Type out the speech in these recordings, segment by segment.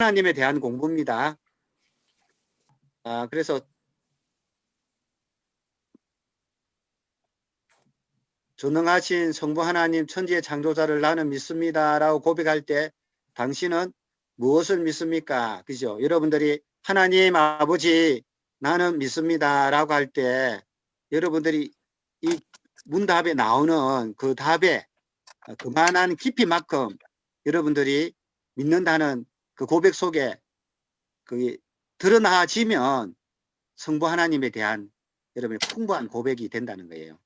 하나님에 대한 공부입니다. 그래서 전능하신 성부 하나님 천지의 창조자를 나는 믿습니다 라고 고백할 때 당신은 무엇을 믿습니까? 그죠? 여러분들이 하나님 아버지 나는 믿습니다 라고 할 때 여러분들이 이 문답에 나오는 그 답에 그만한 깊이만큼 여러분들이 믿는다는 그 고백 속에 그게 드러나지면 성부 하나님에 대한 여러분의 풍부한 고백이 된다는 거예요.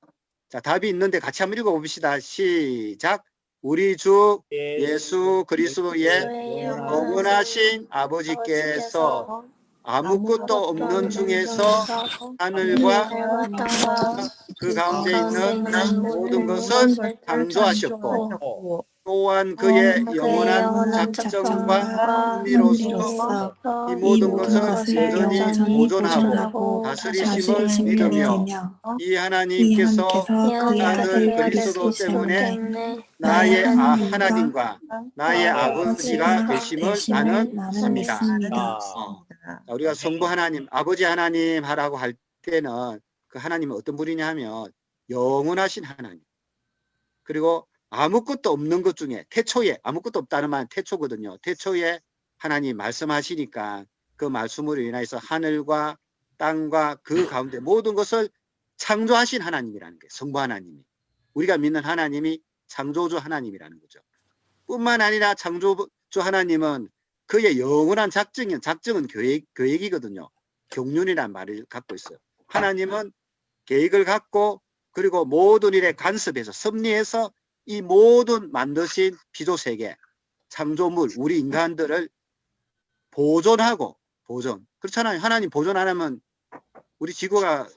자, 답이 있는데 같이 한번 읽어봅시다. 시작. 우리 주 예수 그리스도의 영원하신 아버지께서 아무것도 없는 중에서 하늘과 그 가운데 있는 모든 것을 창조하셨고 또한 그의 영원한 작정과 의미로서 이 모든 것을 여전히 보존하고 다스리심을 믿으며 이 하나님께서 그 아들 그리스도 때문에 나의 하나님과 나의 아버지가 되심을 나는 믿습니다. 우리가 성부 하나님, 아버지 하나님 하라고 할 때는 그 하나님은 어떤 분이냐 하면 영원하신 하나님, 그리고 아무것도 없는 것 중에 태초에, 아무것도 없다는 말은 태초거든요. 태초에 하나님 말씀하시니까 그 말씀으로 인해서 하늘과 땅과 그 가운데 모든 것을 창조하신 하나님이라는 거예요. 성부 하나님이. 우리가 믿는 하나님이 창조주 하나님이라는 거죠. 뿐만 아니라 창조주 하나님은 그의 영원한 작정은 계획이거든요. 경륜이라는 말을 갖고 있어요. 하나님은 계획을 갖고 그리고 모든 일에 간섭해서 섭리해서 이 모든 만드신 피조세계, 창조물, 우리 인간들을 보존하고 그렇잖아요. 하나님 보존 안 하면 우리 지구가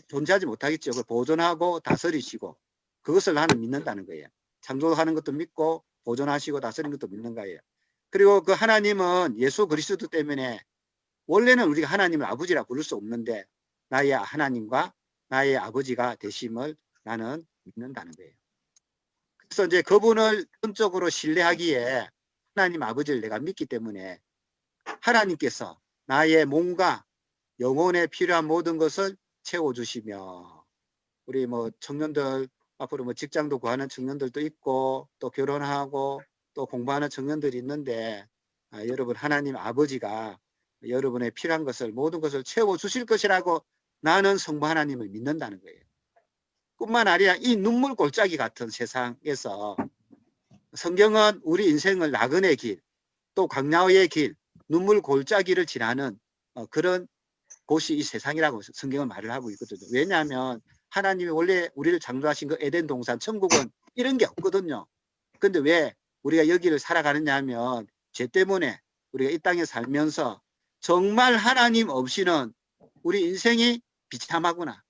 존재하지 못하겠죠. 그걸 보존하고 다스리시고 그것을 나는 믿는다는 거예요. 창조하는 것도 믿고 보존하시고 다스리는 것도 믿는 거예요. 그리고 그 하나님은 예수 그리스도 때문에 원래는 우리가 하나님을 아버지라 부를 수 없는데 나의 하나님과 나의 아버지가 되심을 나는 믿는다는 거예요. 그래서 이제 그분을 전적으로 신뢰하기에 하나님 아버지를 내가 믿기 때문에 하나님께서 나의 몸과 영혼에 필요한 모든 것을 채워주시며 우리 뭐 청년들 앞으로 뭐 직장도 구하는 청년들도 있고 또 결혼하고 또 공부하는 청년들이 있는데 여러분 하나님 아버지가 여러분의 필요한 것을 모든 것을 채워주실 것이라고 나는 성부 하나님을 믿는다는 거예요. 뿐만 아니라 이 눈물 골짜기 같은 세상에서 성경은 우리 인생을 나그네 길, 또 광야의 길, 눈물 골짜기를 지나는 그런 곳이 이 세상이라고 성경은 말을 하고 있거든요. 왜냐하면 하나님이 원래 우리를 창조하신 그 에덴 동산, 천국은 이런 게 없거든요. 근데 왜 우리가 여기를 살아가느냐 하면 죄 때문에 우리가 이 땅에 살면서 정말 하나님 없이는 우리 인생이 비참하구나.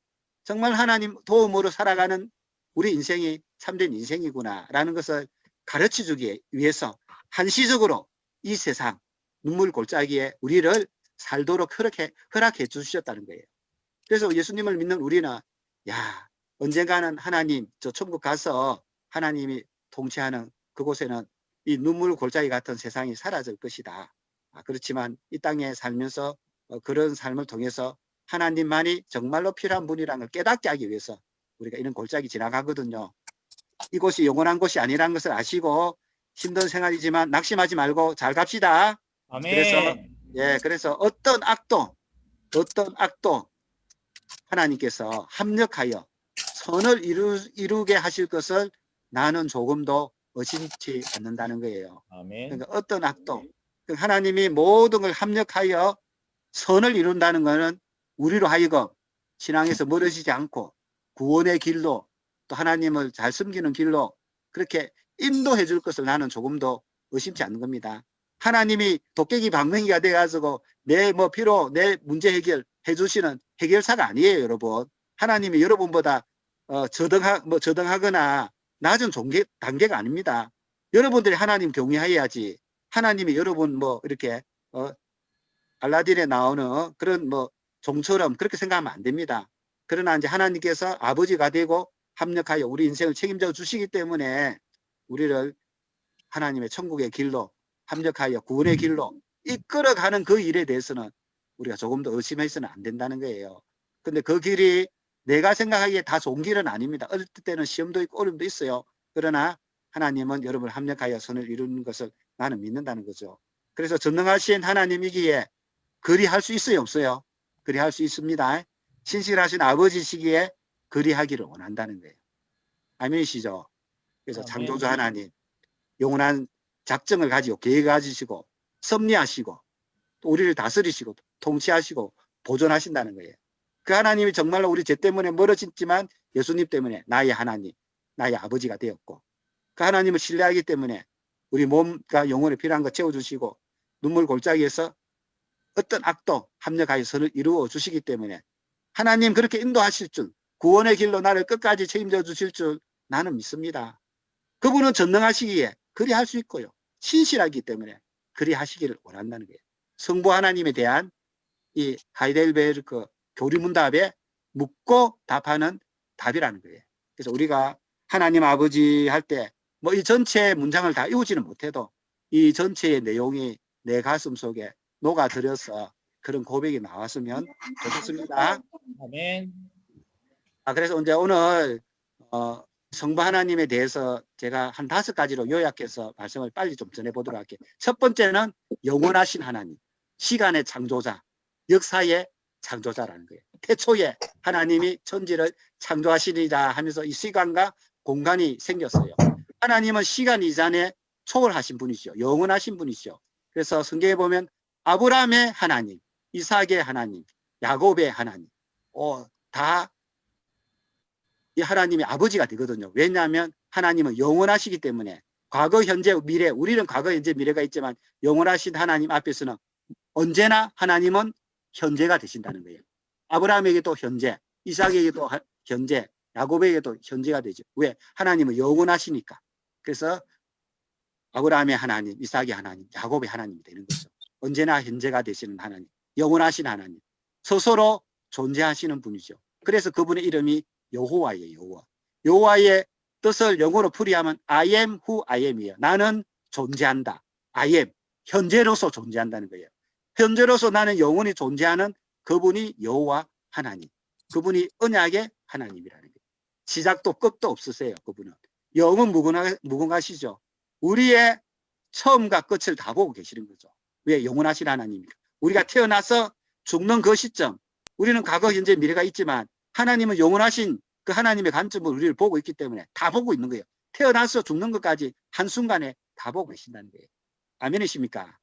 정말 하나님 도움으로 살아가는 우리 인생이 참된 인생이구나 라는 것을 가르쳐주기 위해서 한시적으로 이 세상 눈물 골짜기에 우리를 살도록 허락해 주셨다는 거예요. 그래서 예수님을 믿는 우리는 야 언젠가는 하나님 저 천국 가서 하나님이 통치하는 그곳에는 이 눈물 골짜기 같은 세상이 사라질 것이다. 그렇지만 이 땅에 살면서 그런 삶을 통해서 하나님만이 정말로 필요한 분이라는 걸 깨닫게 하기 위해서 우리가 이런 골짜기 지나가거든요. 이곳이 영원한 곳이 아니라는 것을 아시고 힘든 생활이지만 낙심하지 말고 잘 갑시다. 아멘. 그래서 어떤 악도 하나님께서 합력하여 선을 이루게 하실 것을 나는 조금도 의심치 않는다는 거예요. 아멘. 그러니까 어떤 악도 하나님이 모든 걸 합력하여 선을 이룬다는 것은 우리로 하여금 신앙에서 멀어지지 않고 구원의 길로 또 하나님을 잘 섬기는 길로 그렇게 인도해 줄 것을 나는 조금도 의심치 않는 겁니다. 하나님이 도깨비 방맹이가 돼가지고 내 내 문제 해결해 주시는 해결사가 아니에요, 여러분. 하나님이 여러분보다 저등하거나 낮은 단계가 아닙니다. 여러분들이 하나님 경외해야지. 하나님이 여러분 이렇게 알라딘에 나오는 그런 종처럼 그렇게 생각하면 안 됩니다. 그러나 이제 하나님께서 아버지가 되고 합력하여 우리 인생을 책임져 주시기 때문에 우리를 하나님의 천국의 길로 합력하여 구원의 길로 이끌어가는 그 일에 대해서는 우리가 조금 더 의심해서는 안 된다는 거예요. 근데 그 길이 내가 생각하기에 다 좋은 길은 아닙니다. 어릴 때는 시험도 있고 어려움도 있어요. 그러나 하나님은 여러분을 합력하여 선을 이루는 것을 나는 믿는다는 거죠. 그래서 전능하신 하나님이기에 그리할 수 있어요, 없어요? 그리할 수 있습니다. 신실하신 아버지시기에 그리하기를 원한다는 거예요. 아멘이시죠? 그래서 아멘. 창조주 하나님, 영원한 작정을 가지고 계획을 가지시고 섭리하시고 또 우리를 다스리시고 통치하시고 보존하신다는 거예요. 그 하나님이 정말로 우리 죄 때문에 멀어졌지만 예수님 때문에 나의 하나님, 나의 아버지가 되었고 그 하나님을 신뢰하기 때문에 우리 몸과 영혼에 필요한 거 채워주시고 눈물 골짜기에서 어떤 악도 합력하여 선을 이루어 주시기 때문에 하나님 그렇게 인도하실 줄, 구원의 길로 나를 끝까지 책임져 주실 줄 나는 믿습니다. 그분은 전능하시기에 그리할 수 있고요. 신실하기 때문에 그리하시기를 원한다는 거예요. 성부 하나님에 대한 이 하이델베르크 교리문답에 묻고 답하는 답이라는 거예요. 그래서 우리가 하나님 아버지 할 때 뭐 이 전체 문장을 다 외우지는 못해도 이 전체의 내용이 내 가슴 속에 녹아들어서 그런 고백이 나왔으면 좋겠습니다. 아멘. 그래서 이제 오늘 성부 하나님에 대해서 제가 한 5가지로 요약해서 말씀을 빨리 좀 전해보도록 할게요. 첫 번째는 영원하신 하나님, 시간의 창조자, 역사의 창조자라는 거예요. 태초에 하나님이 천지를 창조하시리라 하면서 이 시간과 공간이 생겼어요. 하나님은 시간 이전에 초월하신 분이죠. 영원하신 분이죠. 그래서 성경에 보면 아브라함의 하나님, 이삭의 하나님, 야곱의 하나님, 다 이 하나님의 아버지가 되거든요. 왜냐하면 하나님은 영원하시기 때문에 과거, 현재, 미래, 우리는 과거, 현재, 미래가 있지만 영원하신 하나님 앞에서는 언제나 하나님은 현재가 되신다는 거예요. 아브라함에게도 현재, 이삭에게도 현재, 야곱에게도 현재가 되죠. 왜? 하나님은 영원하시니까. 그래서 아브라함의 하나님, 이삭의 하나님, 야곱의 하나님이 되는 거죠. 언제나 현재가 되시는 하나님, 영원하신 하나님, 스스로 존재하시는 분이죠. 그래서 그분의 이름이 여호와예요. 여호와. 여호와의 뜻을 영어로 풀이하면 I am who I am이에요. 나는 존재한다. I am. 현재로서 존재한다는 거예요. 현재로서 나는 영원히 존재하는 그분이 여호와 하나님. 그분이 언약의 하나님이라는 거예요. 시작도 끝도 없으세요. 그분은. 영은 무궁하시죠. 우리의 처음과 끝을 다 보고 계시는 거죠. 왜? 영원하신 하나님이니까. 우리가 태어나서 죽는 그 시점, 우리는 과거, 현재, 미래가 있지만 하나님은 영원하신 그 하나님의 관점으로 우리를 보고 있기 때문에 다 보고 있는 거예요. 태어나서 죽는 것까지 한순간에 다 보고 계신다는 거예요. 아멘이십니까?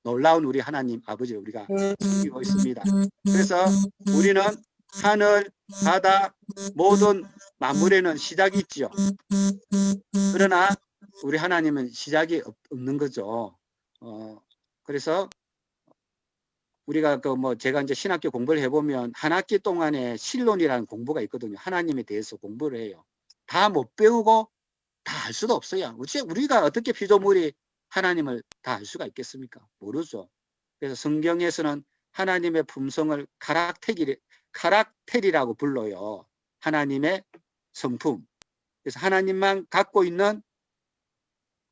놀라운 우리 하나님 아버지를 우리가 섬기고 있습니다. 그래서 우리는 하늘, 바다, 모든 만물에는 시작이 있지요. 그러나 우리 하나님은 시작이 없는 거죠. 그래서 우리가 제가 이제 신학교 공부를 해보면 한 학기 동안에 신론이라는 공부가 있거든요. 하나님에 대해서 공부를 해요. 다 못 배우고 다 알 수도 없어요. 우리가 어떻게 피조물이 하나님을 다 알 수가 있겠습니까? 모르죠. 그래서 성경에서는 하나님의 품성을 카락테리라고 불러요. 하나님의 성품. 그래서 하나님만 갖고 있는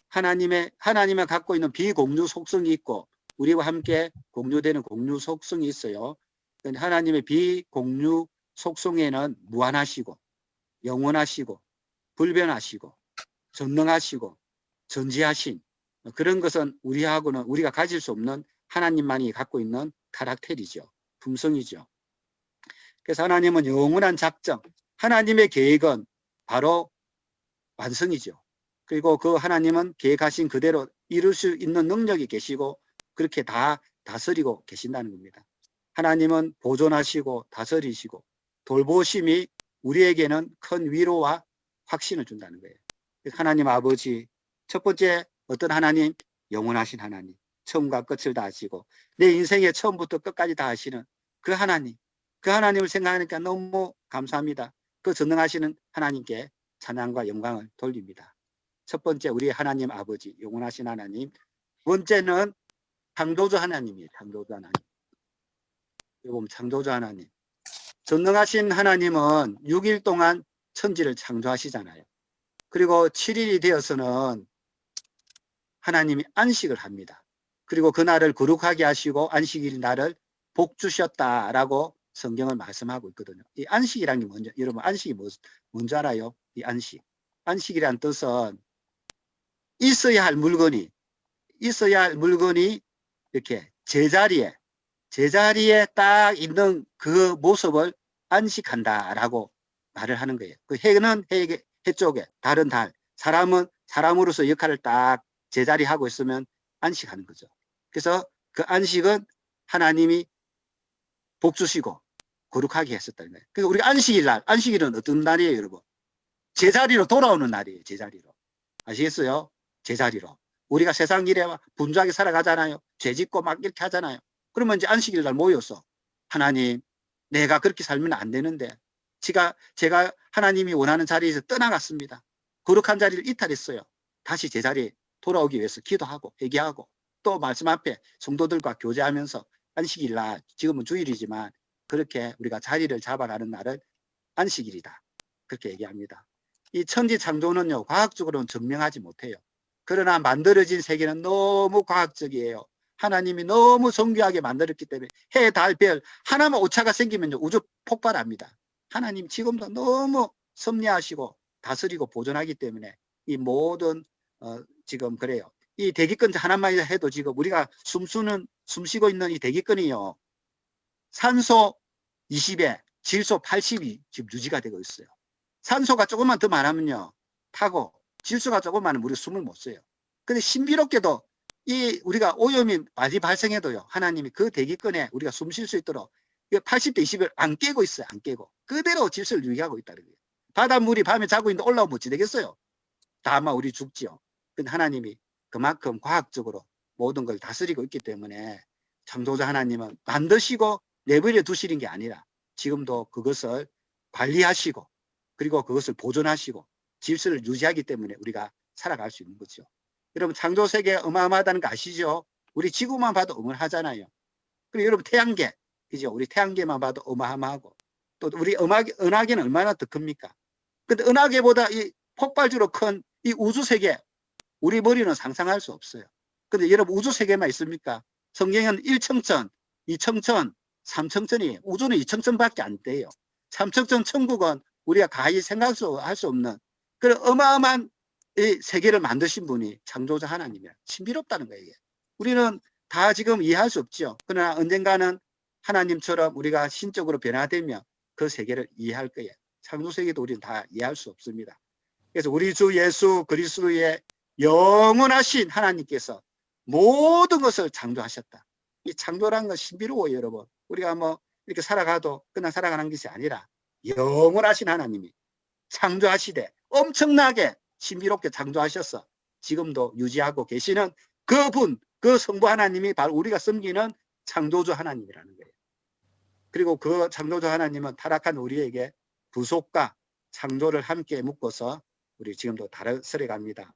하나님만 갖고 있는 비공유 속성이 있고 우리와 함께 공유되는 공유 속성이 있어요. 하나님의 비공유 속성에는 무한하시고 영원하시고 불변하시고 전능하시고 전지하신 그런 것은 우리가 가질 수 없는 하나님만이 갖고 있는 카락테리죠. 품성이죠. 그래서 하나님은 영원한 작정, 하나님의 계획은 바로 완성이죠. 그리고 그 하나님은 계획하신 그대로 이룰 수 있는 능력이 계시고 그렇게 다 다스리고 계신다는 겁니다. 하나님은 보존하시고 다스리시고 돌보심이 우리에게는 큰 위로와 확신을 준다는 거예요. 하나님 아버지, 첫 번째 어떤 하나님? 영원하신 하나님. 처음과 끝을 다 아시고 내 인생의 처음부터 끝까지 다 아시는 그 하나님. 그 하나님을 생각하니까 너무 감사합니다. 그 전능하시는 하나님께 찬양과 영광을 돌립니다. 첫 번째 우리 하나님 아버지, 영원하신 하나님. 두 번째는 창조주 하나님이에요. 창조주 하나님. 여러분 창조주 하나님. 전능하신 하나님은 6일 동안 천지를 창조하시잖아요. 그리고 7일이 되어서는 하나님이 안식을 합니다. 그리고 그날을 거룩하게 하시고 안식일 날을 복 주셨다라고 성경을 말씀하고 있거든요. 이 안식이라는 게 뭔지, 여러분 안식이 뭔지 알아요? 이 안식. 안식이란 뜻은 있어야 할 물건이 이렇게 제자리에 딱 있는 그 모습을 안식한다라고 말을 하는 거예요. 그 해는 해 쪽에, 달은 달, 사람은 사람으로서 역할을 딱 제자리 하고 있으면 안식하는 거죠. 그래서 그 안식은 하나님이 복 주시고 거룩하게 했었다는 거예요. 그래서 우리가 안식일은 어떤 날이에요, 여러분? 제자리로 돌아오는 날이에요, 제자리로. 아시겠어요? 제자리로. 우리가 세상 일에 분주하게 살아가잖아요. 죄 짓고 막 이렇게 하잖아요. 그러면 이제 안식일 날 모여서 하나님, 내가 그렇게 살면 안 되는데 제가 하나님이 원하는 자리에서 떠나갔습니다. 거룩한 자리를 이탈했어요. 다시 제자리에 돌아오기 위해서 기도하고 회개하고 또 말씀 앞에 성도들과 교제하면서 안식일 날, 지금은 주일이지만 그렇게 우리가 자리를 잡아가는 날을 안식일이다. 그렇게 얘기합니다. 이 천지 창조는요, 과학적으로는 증명하지 못해요. 그러나 만들어진 세계는 너무 과학적이에요. 하나님이 너무 정교하게 만들었기 때문에 해, 달, 별 하나만 오차가 생기면 우주 폭발합니다. 하나님 지금도 너무 섭리하시고 다스리고 보존하기 때문에 이 모든 지금 그래요. 이 대기권 하나만 해도 지금 우리가 숨쉬고 있는 이 대기권이요, 산소 20에 질소 80이 지금 유지가 되고 있어요. 산소가 조금만 더 많으면요, 타고 질소가 조금 많으면 우리 숨을 못 쉬어요. 근데 신비롭게도 이 우리가 오염이 많이 발생해도요, 하나님이 그 대기권에 우리가 숨 쉴 수 있도록 80대 20을 안 깨고 있어요. 안 깨고 그대로 질서를 유지하고 있다는 거예요. 바닷물이 밤에 자고 있는데 올라오면 어찌 되겠어요? 다 아마 우리 죽지요. 근데 하나님이 그만큼 과학적으로 모든 걸 다스리고 있기 때문에 창조자 하나님은 만드시고 내버려 두시는 게 아니라 지금도 그것을 관리하시고 그리고 그것을 보존하시고 질서를 유지하기 때문에 우리가 살아갈 수 있는 거죠. 여러분, 창조세계 어마어마하다는 거 아시죠? 우리 지구만 봐도 어마어마하잖아요. 그리고 여러분, 태양계, 그죠? 우리 태양계만 봐도 어마어마하고 또 우리 은하계는 얼마나 더 큽니까? 근데 은하계보다 이 폭발적으로 큰 이 우주세계, 우리 머리는 상상할 수 없어요. 근데 여러분, 우주세계만 있습니까? 성경은 1청천, 2청천, 3청천이, 우주는 2청천밖에 안 돼요. 3청천 천국은 우리가 가히 생각할 수 없는 그런 어마어마한 이 세계를 만드신 분이 창조자 하나님이야. 신비롭다는 거예요. 이게. 우리는 다 지금 이해할 수 없죠. 그러나 언젠가는 하나님처럼 우리가 신적으로 변화되면 그 세계를 이해할 거예요. 창조세계도 우리는 다 이해할 수 없습니다. 그래서 우리 주 예수 그리스도의 영원하신 하나님께서 모든 것을 창조하셨다. 이 창조라는 건 신비로워요, 여러분. 우리가 뭐 이렇게 살아가도 그냥 살아가는 것이 아니라 영원하신 하나님이 창조하시되 엄청나게 신비롭게 창조하셔서 지금도 유지하고 계시는 그분, 그 성부 하나님이 바로 우리가 섬기는 창조주 하나님이라는 거예요. 그리고 그 창조주 하나님은 타락한 우리에게 구속과 창조를 함께 묶어서 우리 지금도 다스려 갑니다.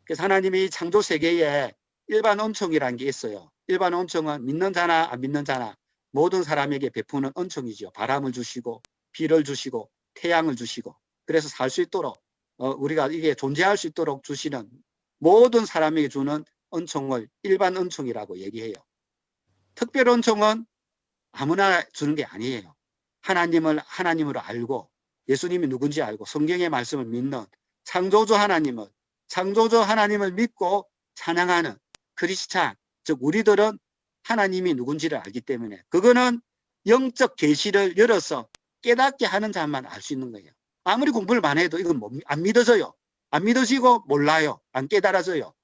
그래서 하나님이 창조 세계에 일반 은총이라는 게 있어요. 일반 은총은 믿는 자나 안 믿는 자나 모든 사람에게 베푸는 은총이죠. 바람을 주시고 비를 주시고 태양을 주시고 그래서 살 수 있도록 우리가 이게 존재할 수 있도록 주시는 모든 사람에게 주는 은총을 일반 은총이라고 얘기해요. 특별 은총은 아무나 주는 게 아니에요. 하나님을 하나님으로 알고 예수님이 누군지 알고 성경의 말씀을 믿는 창조주 하나님을 믿고 찬양하는 크리스찬, 즉 우리들은 하나님이 누군지를 알기 때문에 그거는 영적 계시를 열어서 깨닫게 하는 자만 알 수 있는 거예요. 아무리 공부를 많이 해도 이건 안 믿어져요. 안 믿어지고 몰라요. 안 깨달아져요.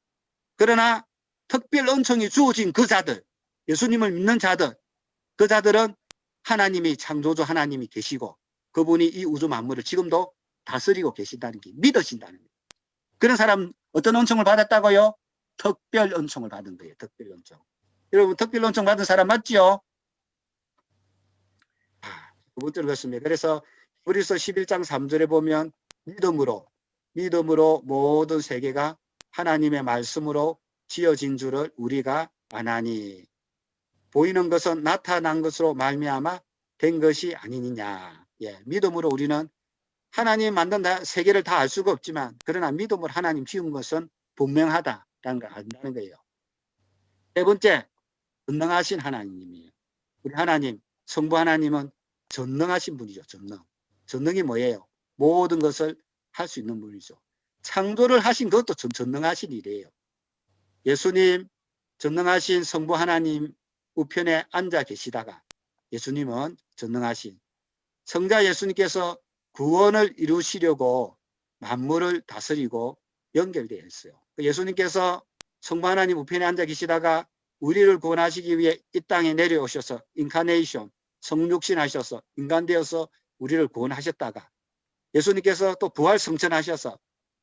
그러나 특별 은총이 주어진 그 자들, 예수님을 믿는 자들, 그 자들은 하나님이 창조주 하나님이 계시고 그분이 이 우주 만물을 지금도 다스리고 계신다는 게 믿어진다는 거예요. 그런 사람 어떤 은총을 받았다고요? 특별 은총을 받은 거예요. 특별 은총. 여러분 특별 은총 받은 사람 맞죠? 못 들었습니다. 그래서 히브리서 11장 3절에 보면 믿음으로 모든 세계가 하나님의 말씀으로 지어진 줄을 우리가 아나니 보이는 것은 나타난 것으로 말미암아 된 것이 아니느냐. 예, 믿음으로 우리는 하나님 만든 세계를 다 알 수가 없지만 그러나 믿음으로 하나님 지은 것은 분명하다. 걸 안다는 거예요. 세 번째, 전능하신 하나님이에요. 우리 하나님, 성부 하나님은 전능하신 분이죠. 전능. 전능이 뭐예요? 모든 것을 할 수 있는 분이죠. 창조를 하신 것도 전능하신 일이에요. 예수님, 전능하신 성부 하나님 우편에 앉아 계시다가 예수님은 전능하신 성자 예수님께서 구원을 이루시려고 만물을 다스리고 연결되어 있어요. 예수님께서 성부 하나님 우편에 앉아 계시다가 우리를 구원하시기 위해 이 땅에 내려오셔서 인카네이션, 성육신 하셔서 인간 되어서 우리를 구원하셨다가 예수님께서 또 부활 성천하셔서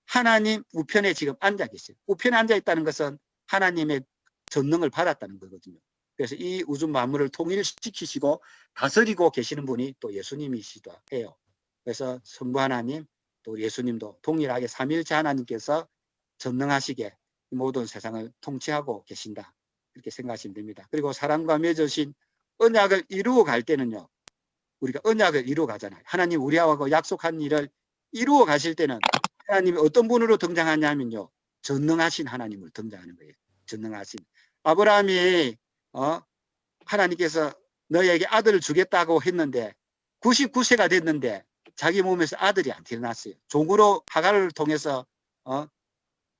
하나님 우편에 지금 앉아 계세요. 우편에 앉아 있다는 것은 하나님의 전능을 받았다는 거거든요. 그래서 이 우주 만물을 통일시키시고 다스리고 계시는 분이 또 예수님이시기도 해요. 그래서 성부 하나님 또 예수님도 동일하게 삼위일체 하나님께서 전능하시게 모든 세상을 통치하고 계신다. 이렇게 생각하시면 됩니다. 그리고 사랑과 맺으신 언약을 이루어 갈 때는요. 우리가 언약을 이루어 가잖아요. 하나님 우리하고 약속한 일을 이루어 가실 때는 하나님이 어떤 분으로 등장하냐면요. 전능하신 하나님을 등장하는 거예요. 전능하신. 아브라함이 하나님께서 너에게 아들을 주겠다고 했는데 99세가 됐는데 자기 몸에서 아들이 안 태어났어요. 종으로 하갈을 통해서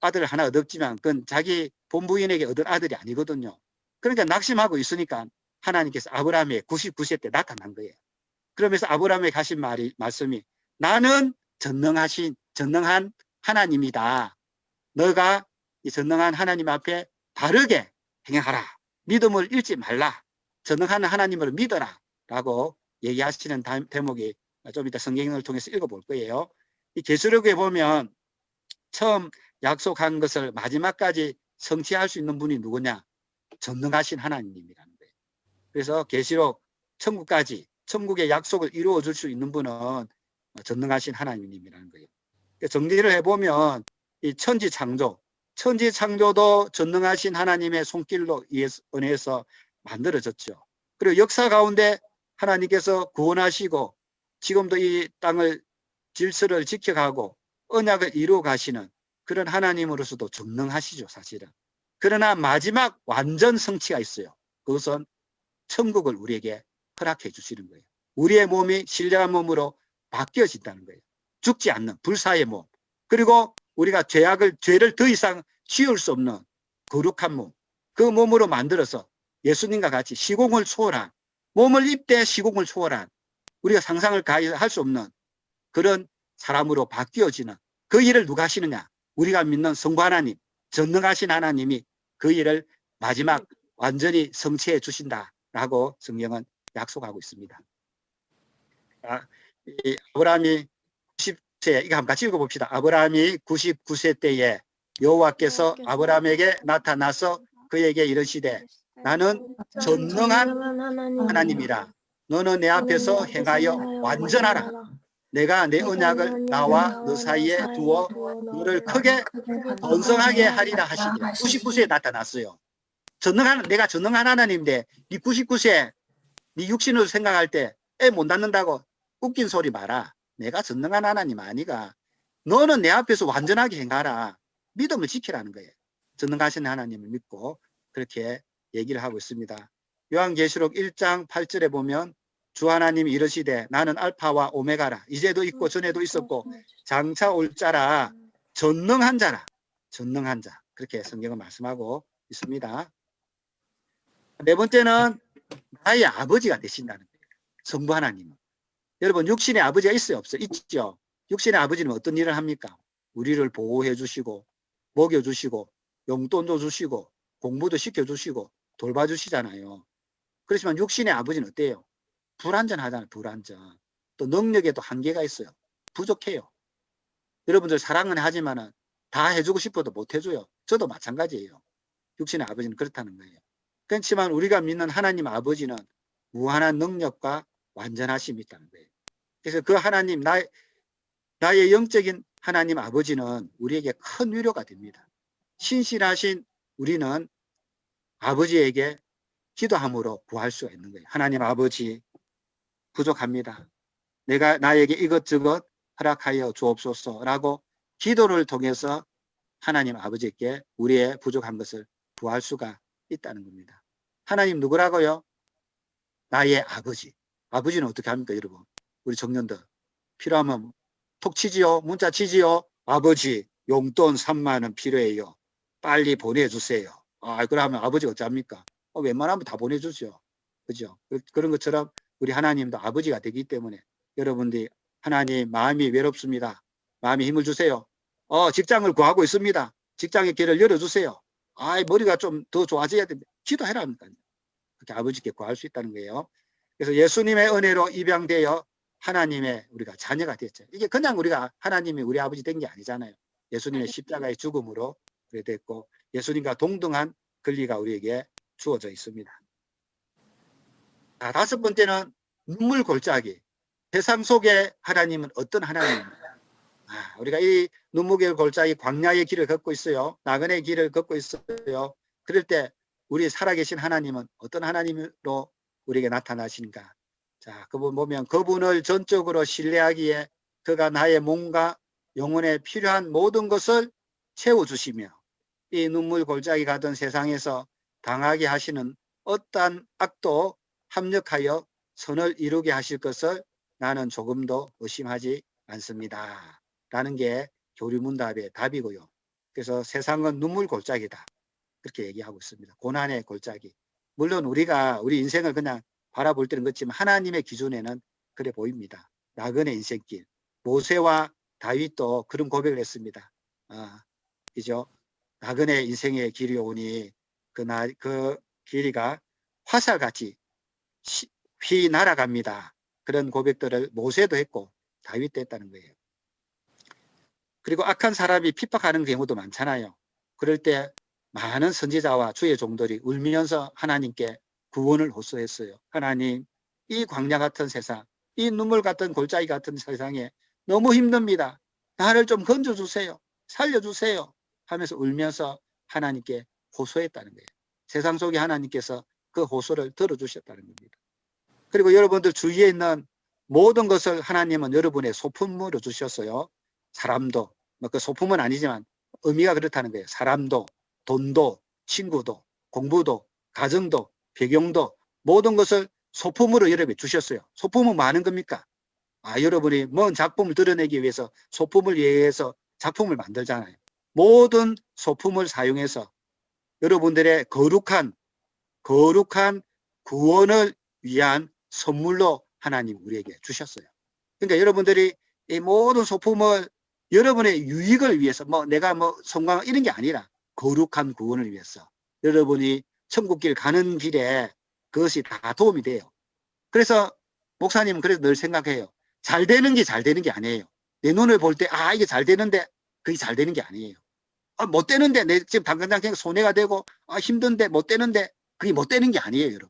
아들을 하나 얻었지만 그건 자기 본부인에게 얻은 아들이 아니거든요. 그러니까 낙심하고 있으니까 하나님께서 아브라함의 99세 때 나타난 거예요. 그러면서 아브라함에게 하신 말씀이 나는 전능한 하나님이다. 너가 이 전능한 하나님 앞에 바르게 행하라. 믿음을 잃지 말라. 전능한 하나님을 믿어라. 라고 얘기하시는 대목이 좀 이따 성경을 통해서 읽어볼 거예요. 이 계시록에 보면 처음 약속한 것을 마지막까지 성취할 수 있는 분이 누구냐? 전능하신 하나님이라는 거예요. 그래서 계시록 천국까지 천국의 약속을 이루어 줄 수 있는 분은 전능하신 하나님이라는 거예요. 정리를 해보면 이 천지 창조도 전능하신 하나님의 손길로 은혜에서 만들어졌죠. 그리고 역사 가운데 하나님께서 구원하시고 지금도 이 땅을 질서를 지켜가고 언약을 이루어 가시는 그런 하나님으로서도 전능하시죠, 사실은. 그러나 마지막 완전 성취가 있어요. 그것은 천국을 우리에게 허락해 주시는 거예요. 우리의 몸이 신령한 몸으로 바뀌어진다는 거예요. 죽지 않는 불사의 몸. 그리고 우리가 죄를 더 이상 지을 수 없는 거룩한 몸. 그 몸으로 만들어서 예수님과 같이 시공을 초월한 몸을 입되 시공을 초월한 우리가 상상을 할 수 없는 그런 사람으로 바뀌어지는 그 일을 누가 하시느냐? 우리가 믿는 성부 하나님, 전능하신 하나님이 그 일을 마지막 완전히 성취해 주신다라고 성경은 약속하고 있습니다. 이 아브라함이 90세, 이거 한번 같이 읽어봅시다. 아브라함이 99세 때에 여호와께서 아브라함에게 나타나서 그에게 이르시되 나는 전능한 하나님이라. 너는 내 앞에서 행하여 완전하라. 내가 내 언약을 나와 너 사이에 두어 너를 크게 번성하게 하리라 하시니 99세에 나타났어요. 내가 전능한 하나님인데 네 99세 네 육신으로 생각할 때 애 못 낳는다고 웃긴 소리 마라. 내가 전능한 하나님 아니가. 너는 내 앞에서 완전하게 행하라. 믿음을 지키라는 거예요. 전능하신 하나님을 믿고 그렇게 얘기를 하고 있습니다. 요한계시록 1장 8절에 보면 주 하나님이 이르시되 나는 알파와 오메가라. 이제도 있고 전에도 있었고 장차 올 자라. 전능한 자라. 전능한 자. 그렇게 성경은 말씀하고 있습니다. 네 번째는 나의 아버지가 되신다는 거예요. 성부 하나님은. 여러분 육신의 아버지가 있어요? 없어요? 있죠. 육신의 아버지는 어떤 일을 합니까? 우리를 보호해 주시고 먹여 주시고 용돈도 주시고 공부도 시켜주시고 돌봐주시잖아요. 그렇지만 육신의 아버지는 어때요? 불완전하잖아요. 불완전. 또 능력에도 한계가 있어요. 부족해요. 여러분들 사랑은 하지만 다 해주고 싶어도 못 해줘요. 저도 마찬가지예요. 육신의 아버지는 그렇다는 거예요. 그렇지만 우리가 믿는 하나님 아버지는 무한한 능력과 완전하심이 있다는 거예요. 그래서 그 하나님, 나의 영적인 하나님 아버지는 우리에게 큰 위로가 됩니다. 신실하신 우리는 아버지에게 기도함으로 구할 수가 있는 거예요. 하나님 아버지, 부족합니다. 나에게 이것저것 허락하여 주옵소서라고 기도를 통해서 하나님 아버지께 우리의 부족한 것을 구할 수가 있다는 겁니다. 하나님 누구라고요? 나의 아버지. 아버지는 어떻게 합니까, 여러분? 우리 청년들. 필요하면 톡 치지요? 문자 치지요? 아버지, 용돈 3만 원 필요해요. 빨리 보내주세요. 그러면 아버지가 어쩝니까? 웬만하면 다 보내주죠. 그죠? 그런 것처럼 우리 하나님도 아버지가 되기 때문에 여러분들이 하나님 마음이 외롭습니다. 마음이 힘을 주세요. 직장을 구하고 있습니다. 직장의 길을 열어주세요. 머리가 좀 더 좋아져야 됩니다. 기도해라니까요. 그렇게 아버지께 구할 수 있다는 거예요. 그래서 예수님의 은혜로 입양되어 하나님의 우리가 자녀가 됐죠. 이게 그냥 우리가 하나님이 우리 아버지 된 게 아니잖아요. 예수님의 십자가의 죽음으로 그래 됐고 예수님과 동등한 권리가 우리에게 주어져 있습니다. 다섯 번째는 눈물 골짜기. 세상 속에 하나님은 어떤 하나님입니까? 우리가 이 눈물 골짜기 광야의 길을 걷고 있어요. 나그네의 길을 걷고 있어요. 그럴 때 우리 살아계신 하나님은 어떤 하나님으로 우리에게 나타나시는가? 자, 그분 보면 그분을 전적으로 신뢰하기에 그가 나의 몸과 영혼에 필요한 모든 것을 채워주시며 이 눈물 골짜기 가던 세상에서 당하게 하시는 어떠한 악도 합력하여 선을 이루게 하실 것을 나는 조금도 의심하지 않습니다. 라는 게 교리문답의 답이고요. 그래서 세상은 눈물 골짜기다. 그렇게 얘기하고 있습니다. 고난의 골짜기. 물론 우리 인생을 그냥 바라볼 때는 그렇지만 하나님의 기준에는 그래 보입니다. 나그네 인생길. 모세와 다윗도 그런 고백을 했습니다. 그죠? 나그네 인생의 길이 오니 그 길이가 화살같이 휘 날아갑니다. 그런 고백들을 모세도 했고 다윗도 했다는 거예요. 그리고 악한 사람이 핍박하는 경우도 많잖아요. 그럴 때 많은 선지자와 주의 종들이 울면서 하나님께 구원을 호소했어요. 하나님, 이 광야 같은 세상, 이 눈물 같은 골짜기 같은 세상에 너무 힘듭니다. 나를 좀 건져주세요. 살려주세요. 하면서 울면서 하나님께 호소했다는 거예요. 세상 속에 하나님께서 그 호소를 들어주셨다는 겁니다. 그리고 여러분들 주위에 있는 모든 것을 하나님은 여러분의 소품으로 주셨어요. 사람도, 그 소품은 아니지만 의미가 그렇다는 거예요. 사람도, 돈도, 친구도, 공부도, 가정도, 배경도 모든 것을 소품으로 여러분이 주셨어요. 소품은 많은 겁니까? 여러분이 먼 작품을 드러내기 위해서 소품을 이용해서 작품을 만들잖아요. 모든 소품을 사용해서 여러분들의 거룩한 구원을 위한 선물로 하나님 우리에게 주셨어요. 그러니까 여러분들이 이 모든 소품을 여러분의 유익을 위해서 내가 성공 이런 게 아니라 거룩한 구원을 위해서 여러분이 천국길 가는 길에 그것이 다 도움이 돼요. 그래서 목사님은 그래서 늘 생각해요. 잘 되는 게 아니에요. 내 눈을 볼 때 이게 잘 되는데 그게 잘 되는 게 아니에요. 못 되는데 내 지금 당장 손해가 되고 힘든데 못 되는데 그게 못 되는 게 아니에요, 여러분.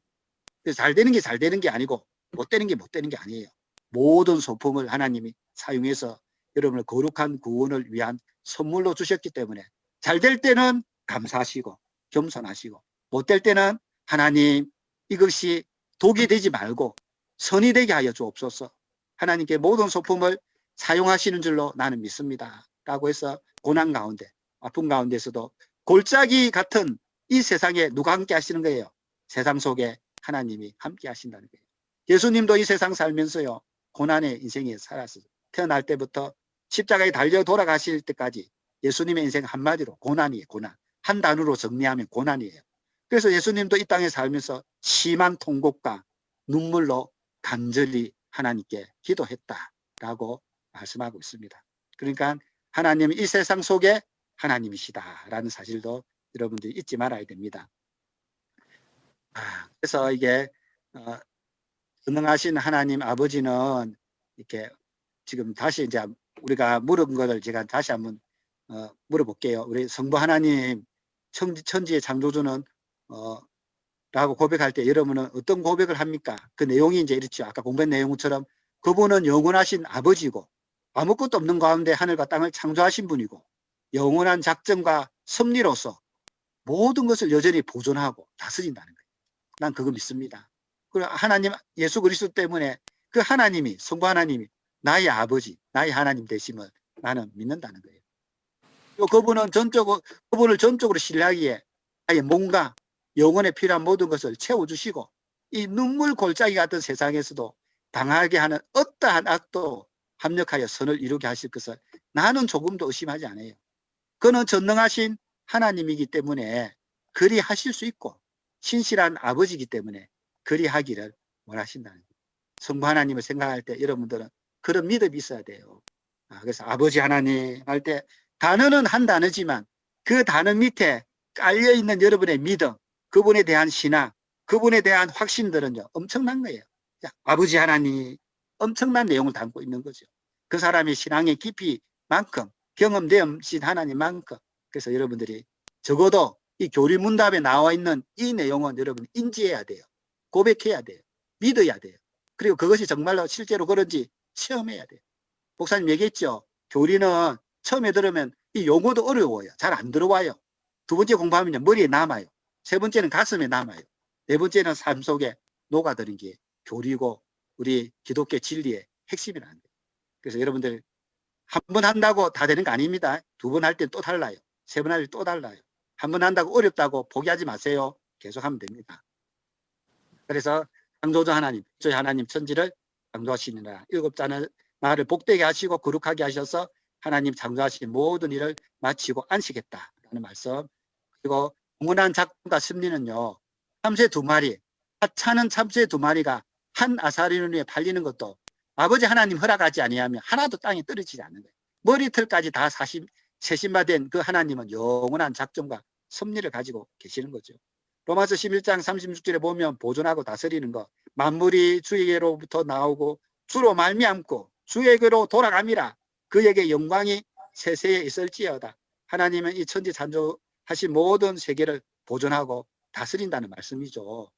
그래서 잘 되는 게 아니고 못 되는 게 아니에요. 모든 소품을 하나님이 사용해서 여러분을 거룩한 구원을 위한 선물로 주셨기 때문에 잘 될 때는 감사하시고 겸손하시고 못 될 때는 하나님 이것이 독이 되지 말고 선이 되게 하여 주옵소서. 하나님께 모든 소품을 사용하시는 줄로 나는 믿습니다. 라고 해서 고난 가운데 아픔 가운데서도 골짜기 같은 이 세상에 누가 함께 하시는 거예요? 세상 속에 하나님이 함께 하신다는 거예요. 예수님도 이 세상 살면서요. 고난의 인생에 살았어요. 태어날 때부터 십자가에 달려 돌아가실 때까지 예수님의 인생 한마디로 고난이에요. 고난. 한 단어로 정리하면 고난이에요. 그래서 예수님도 이 땅에 살면서 심한 통곡과 눈물로 간절히 하나님께 기도했다라고 말씀하고 있습니다. 그러니까 하나님이 이 세상 속에 하나님이시다라는 사실도 여러분들이 잊지 말아야 됩니다. 그래서 이게 전능하신 하나님 아버지는 이렇게 지금 다시 이제 우리가 물은 것을 제가 다시 한번 물어볼게요. 우리 성부 하나님 천지의 창조주는 라고 고백할 때 여러분은 어떤 고백을 합니까? 그 내용이 이제 이렇죠. 아까 공부한 내용처럼 그분은 영원하신 아버지고 아무것도 없는 가운데 하늘과 땅을 창조하신 분이고 영원한 작정과 섭리로서 모든 것을 여전히 보존하고 다스린다는 거예요. 난 그거 믿습니다. 그리고 하나님 예수 그리스도 때문에 그 하나님이 성부 하나님이 나의 아버지 나의 하나님 되심을 나는 믿는다는 거예요. 그분을 전적으로 신뢰하기에 아예 뭔가 영혼에 필요한 모든 것을 채워주시고 이 눈물 골짜기 같은 세상에서도 당하게 하는 어떠한 악도 합력하여 선을 이루게 하실 것을 나는 조금도 의심하지 않아요. 그는 전능하신 하나님이기 때문에 그리 하실 수 있고 신실한 아버지이기 때문에 그리 하기를 원하신다는 거예요. 성부 하나님을 생각할 때 여러분들은 그런 믿음이 있어야 돼요. 그래서 아버지 하나님 할 때 단어는 한 단어지만 그 단어 밑에 깔려있는 여러분의 믿음, 그분에 대한 신앙, 그분에 대한 확신들은요 엄청난 거예요. 아버지 하나님 엄청난 내용을 담고 있는 거죠. 그 사람의 신앙의 깊이만큼 경험되신 하나님만큼. 그래서 여러분들이 적어도 이 교리문답에 나와 있는 이 내용은 여러분 인지해야 돼요. 고백해야 돼요. 믿어야 돼요. 그리고 그것이 정말로 실제로 그런지 체험해야 돼요. 목사님 얘기했죠. 교리는 처음에 들으면 이 용어도 어려워요. 잘 안 들어와요. 두 번째 공부하면 머리에 남아요. 세 번째는 가슴에 남아요. 네 번째는 삶 속에 녹아드는 게 교리고 우리 기독교 진리의 핵심이라는 거예요. 그래서 여러분들 한 번 한다고 다 되는 거 아닙니다. 두 번 할 때 또 달라요. 세 번 할 때 또 달라요. 한 번 한다고 어렵다고 포기하지 마세요. 계속하면 됩니다. 그래서 창조자 하나님, 저희 하나님 천지를 창조하시느라 일곱 자는 나를 복되게 하시고 거룩하게 하셔서 하나님 창조하신 모든 일을 마치고 안식했다라는 말씀. 그리고 영원한 작품과 섭리는요. 참새 두 마리, 하찮은 참새 두 마리가 한 아사리눈 위에 팔리는 것도 아버지 하나님 허락하지 아니하면 하나도 땅에 떨어지지 않는 거예요. 머리털까지 다 세심화된 그 하나님은 영원한 작정과 섭리를 가지고 계시는 거죠. 로마서 11장 36절에 보면 보존하고 다스리는 거, 만물이 주에게로부터 나오고 주로 말미암고 주에게로 돌아감이라. 그에게 영광이 세세에 있을지어다. 하나님은 이 천지 창조하신 모든 세계를 보존하고 다스린다는 말씀이죠.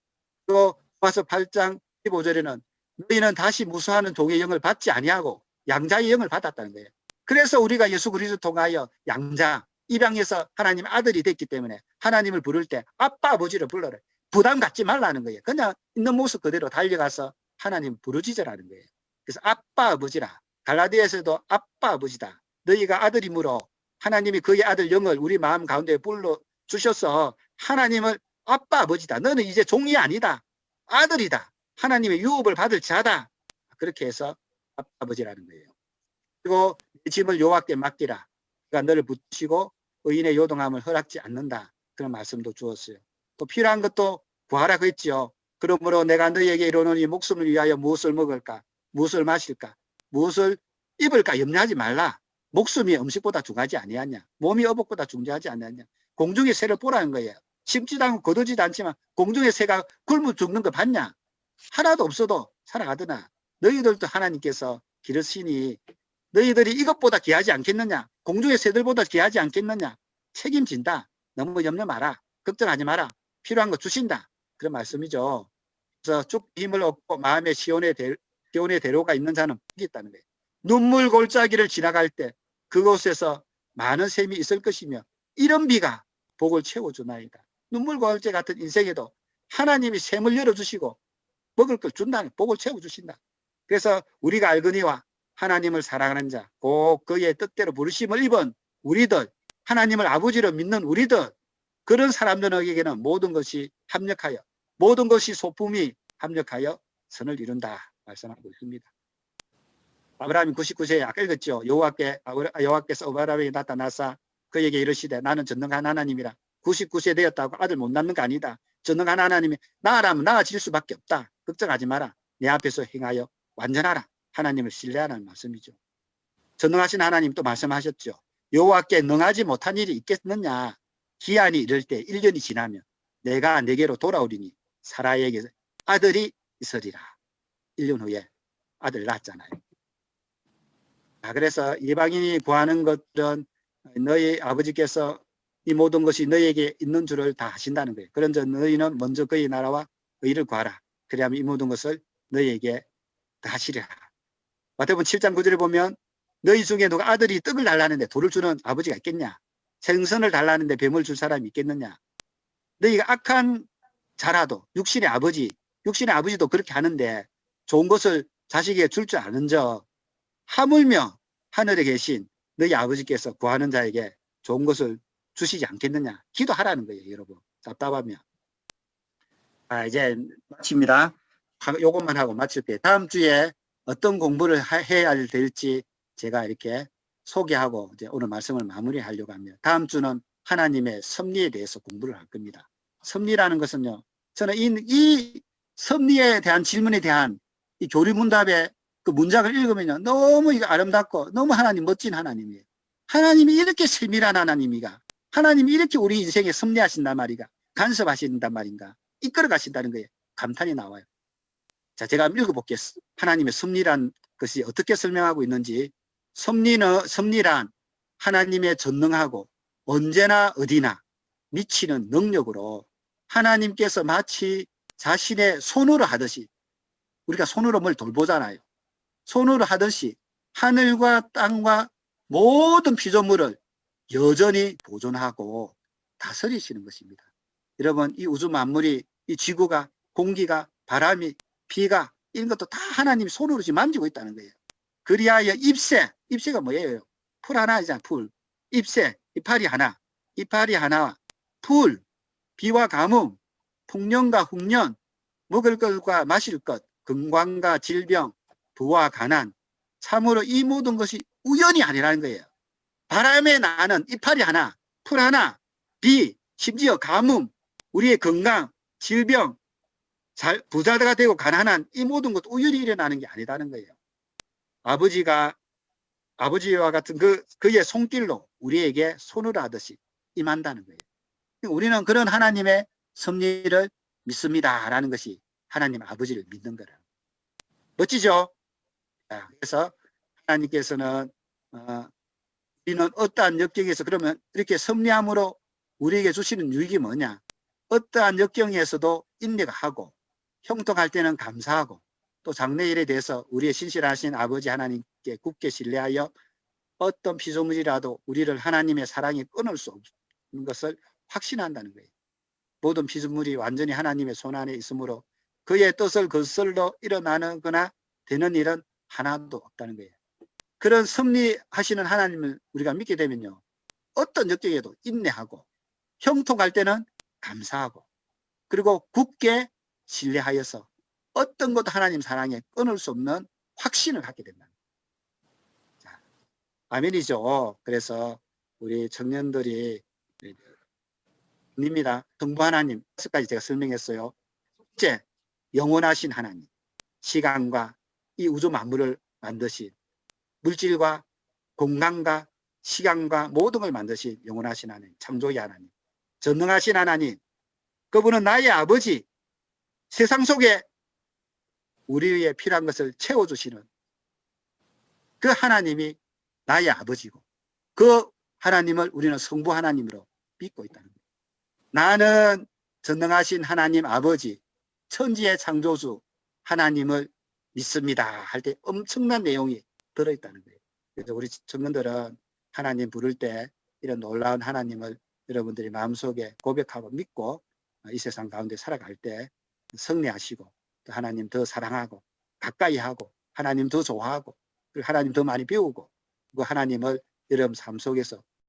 또 로마서 8장 15절에는 너희는 다시 무수하는 종의 영을 받지 아니하고 양자의 영을 받았다는 거예요. 그래서 우리가 예수 그리스도 통하여 양자, 입양해서 하나님 아들이 됐기 때문에 하나님을 부를 때 아빠 아버지를 불러라. 부담 갖지 말라는 거예요. 그냥 있는 모습 그대로 달려가서 하나님 부르짖으라는 거예요. 그래서 아빠 아버지라. 갈라디아에서도 아빠 아버지다. 너희가 아들이므로 하나님이 그의 아들 영을 우리 마음 가운데 불러주셔서 하나님을 아빠 아버지다. 너는 이제 종이 아니다. 아들이다. 하나님의 유업을 받을 자다. 그렇게 해서 아빠 아버지라는 거예요. 그리고 내 짐을 여호와께 맡기라. 그가 너를 붙이고 의인의 요동함을 허락지 않는다. 그런 말씀도 주었어요. 또 필요한 것도 구하라 그랬지요. 그러므로 내가 너희에게 이르노니 목숨을 위하여 무엇을 먹을까? 무엇을 마실까? 무엇을 입을까? 염려하지 말라. 목숨이 음식보다 중하지 아니하냐? 몸이 어복보다 중요하지 않느냐? 공중의 새를 보라는 거예요. 심지도 않고 거두지도 않지만 공중의 새가 굶어 죽는 거 봤냐? 하나도 없어도 살아가더나 너희들도 하나님께서 기르시니 너희들이 이것보다 귀하지 않겠느냐? 공중의 새들보다 귀하지 않겠느냐? 책임진다. 너무 염려 마라. 걱정하지 마라. 필요한 거 주신다. 그런 말씀이죠. 그래서 쭉 힘을 얻고 마음의 시온의 대로가 있는 자는 복이 있다는 거예요. 눈물 골짜기를 지나갈 때 그곳에서 많은 샘이 있을 것이며 이런 비가 복을 채워주나이다. 눈물 골짜기 같은 인생에도 하나님이 샘을 열어주시고 먹을 걸 준다는 복을 채워주신다. 그래서 우리가 알거니와 하나님을 사랑하는 자, 꼭 그의 뜻대로 부르심을 입은 우리들, 하나님을 아버지로 믿는 우리들, 그런 사람들에게는 모든 것이 합력하여, 모든 것이 소품이 합력하여 선을 이룬다 말씀하고 있습니다. 아브라함이 99세에 아까 읽었죠. 여호와께서 아브라함에게 나타나사 그에게 이르시되 나는 전능한 하나님이라. 99세 되었다고 아들 못 낳는 거 아니다. 전능한 하나님이 나아라면 나아질 수밖에 없다. 걱정하지 마라. 내 앞에서 행하여 완전하라. 하나님을 신뢰하라는 말씀이죠. 전능하신 하나님 또 말씀하셨죠. 여호와께 능하지 못한 일이 있겠느냐. 기한이 이를 때 1년이 지나면 내가 내게로 돌아오리니 사라에게 아들이 있으리라. 1년 후에 아들 낳았잖아요. 그래서 이방인이 구하는 것들은 너희 아버지께서 이 모든 것이 너희에게 있는 줄을 다 하신다는 거예요. 그런저 너희는 먼저 그의 나라와 의를 구하라. 그래야만 이 모든 것을 너희에게 다 하시리라. 마태복음 7장 9절에 보면 너희 중에 누가 아들이 떡을 달라는데 돌을 주는 아버지가 있겠냐? 생선을 달라는데 뱀을 줄 사람이 있겠느냐? 너희가 악한 자라도 육신의 아버지도 그렇게 하는데 좋은 것을 자식에게 줄 줄 아는 적 하물며 하늘에 계신 너희 아버지께서 구하는 자에게 좋은 것을 주시지 않겠느냐. 기도하라는 거예요, 여러분. 답답하면. 이제 마칩니다. 요것만 하고 마칠게요. 다음 주에 어떤 공부를 해야 될지 제가 이렇게 소개하고 이제 오늘 말씀을 마무리하려고 합니다. 다음 주는 하나님의 섭리에 대해서 공부를 할 겁니다. 섭리라는 것은요, 저는 이 섭리에 대한 질문에 대한 이 교리문답의 그 문장을 읽으면요, 너무 아름답고 너무 하나님 멋진 하나님이에요. 하나님이 이렇게 세밀한 하나님이가, 하나님이 이렇게 우리 인생에 섭리하신단 말이가, 간섭하신단 말인가, 이끌어 가신다는 거예요. 감탄이 나와요. 자, 제가 한번 읽어볼게요. 하나님의 섭리란 것이 어떻게 설명하고 있는지. 섭리란 하나님의 전능하고 언제나 어디나 미치는 능력으로 하나님께서 마치 자신의 손으로 하듯이, 우리가 손으로 뭘 돌보잖아요. 손으로 하듯이 하늘과 땅과 모든 피조물을 여전히 보존하고 다스리시는 것입니다. 여러분, 이 우주 만물이, 이 지구가, 공기가, 바람이, 비가, 이런 것도 다 하나님이 손으로 지금 만지고 있다는 거예요. 그리하여 잎새가 뭐예요? 풀 하나이잖아, 풀. 잎새, 이파리 하나, 이파리 하나와 풀, 비와 가뭄, 풍년과 흉년, 먹을 것과 마실 것, 건강과 질병, 부와 가난, 참으로 이 모든 것이 우연이 아니라는 거예요. 바람에 나는 이파리 하나, 풀 하나, 비, 심지어 가뭄, 우리의 건강, 질병, 부자가 되고 가난한 이 모든 것도 우연히 일어나는 게 아니다는 거예요. 아버지와 같은 그의 손길로 우리에게 손으로 하듯이 임한다는 거예요. 우리는 그런 하나님의 섭리를 믿습니다라는 것이 하나님 아버지를 믿는 거라. 멋지죠? 그래서 하나님께서는 우리는 어떠한 역경에서, 그러면 이렇게 섭리함으로 우리에게 주시는 유익이 뭐냐? 어떠한 역경에서도 인내하고 형통할 때는 감사하고 또 장래일에 대해서 우리의 신실하신 아버지 하나님께 굳게 신뢰하여 어떤 피조물이라도 우리를 하나님의 사랑에 끊을 수 없는 것을 확신한다는 거예요. 모든 피조물이 완전히 하나님의 손안에 있으므로 그의 뜻을 거슬러 일어나는 거나 되는 일은 하나도 없다는 거예요. 그런 섭리하시는 하나님을 우리가 믿게 되면요, 어떤 역경에도 인내하고 형통할 때는 감사하고 그리고 굳게 신뢰하여서 어떤 것도 하나님 사랑에 끊을 수 없는 확신을 갖게 된다. 자, 아멘이죠. 그래서 우리 청년들이 입니다. 성부 하나님, 5가지 제가 설명했어요. 첫째, 영원하신 하나님, 시간과 이 우주 만물을 만드신, 물질과 공간과 시간과 모든 걸 만드신 영원하신 하나님, 창조의 하나님, 전능하신 하나님, 그분은 나의 아버지, 세상 속에 우리의 필요한 것을 채워주시는 그 하나님이 나의 아버지고, 그 하나님을 우리는 성부 하나님으로 믿고 있다는 거예요. 나는 전능하신 하나님 아버지, 천지의 창조주 하나님을 믿습니다 할 때 엄청난 내용이 들어있다는 거예요. 그래서 우리 청년들은 하나님 부를 때 이런 놀라운 하나님을 여러분들이 마음속에 고백하고 믿고 이 세상 가운데 살아갈 때 승리하시고, 또 하나님 더 사랑하고 가까이 하고 하나님 더 좋아하고 그리고 하나님 더 많이 배우고 그 하나님을 여러분 삶 속에서